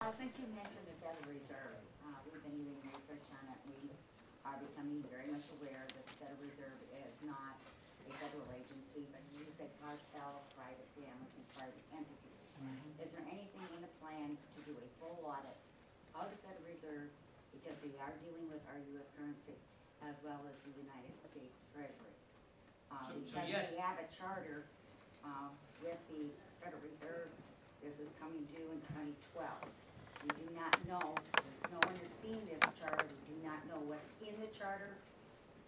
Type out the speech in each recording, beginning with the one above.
Since you mentioned the Federal Reserve, we've been doing research on it. We are becoming very much aware that the Federal Reserve is not a federal agency, but it is a cartel of private families and private entities. Is there anything in the plan to do a full audit of the Federal Reserve, because they are dealing with our U.S. currency as well as the United States Treasury? Because yes. we have a charter with the Federal Reserve. This is coming due in 2012. We do not know, since no one has seen this charter, we do not know what's in the charter.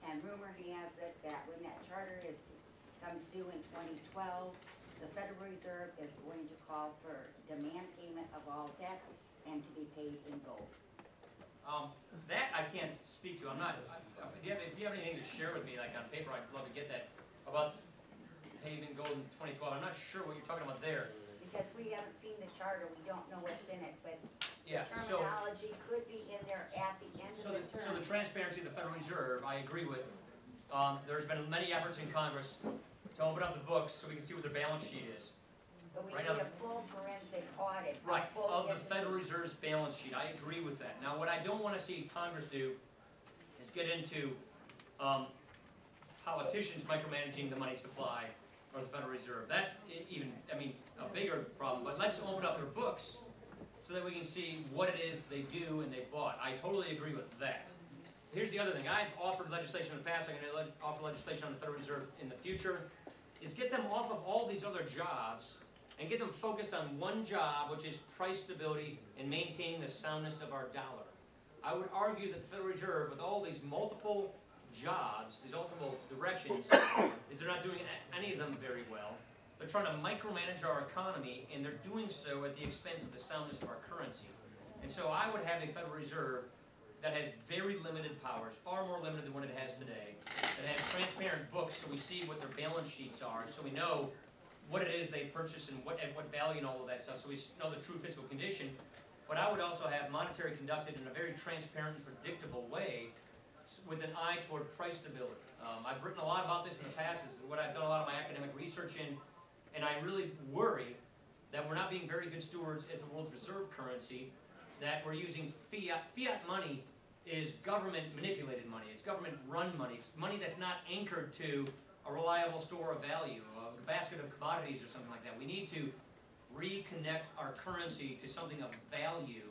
And rumor has it that when that charter comes due in 2012, the Federal Reserve is going to call for demand payment of all debt and to be paid in gold. That I can't speak to. I'm not. If you have anything to share with me, like on paper, I'd love to get that about paying in gold in 2012. I'm not sure what you're talking about there. Because we haven't seen the charter, we don't know what's in it, but Yeah. the terminology could be in there at the end of the term. So the transparency of the Federal Reserve, I agree with. There's been many efforts in Congress to open up the books so we can see what their balance sheet is. But we Right need now- a full forensic audit. Right, both of the entities. Federal Reserve's balance sheet. I agree with that. Now, what I don't want to see Congress do is get into politicians micromanaging the money supply or the Federal Reserve. That's even, I mean, a bigger problem. But let's open up their books so that we can see what it is they do and they bought. I totally agree with that. Here's the other thing. I've offered legislation in the past. I'm going to offer legislation on the Federal Reserve in the future. Is get them off of all these other jobs and get them focused on one job, which is price stability and maintaining the soundness of our dollar. I would argue that the Federal Reserve, with all these multiple jobs, these multiple directions, is they're not doing any of them very well. They're trying to micromanage our economy, and they're doing so at the expense of the soundness of our currency. And so I would have a Federal Reserve that has very limited powers, far more limited than what it has today, that has transparent books so we see what their balance sheets are, so we know what it is they purchase and what value and all of that stuff, so we know the true fiscal condition. But I would also have monetary conducted in a very transparent and predictable way with an eye toward price stability. I've written a lot about this in the past. This is what I've done a lot of my academic research in, and I really worry that we're not being very good stewards as the world's reserve currency, that we're using fiat. Fiat money is government manipulated money. It's government run money. It's money that's not anchored to a reliable store of value, a basket of commodities or something like that. We need to reconnect our currency to something of value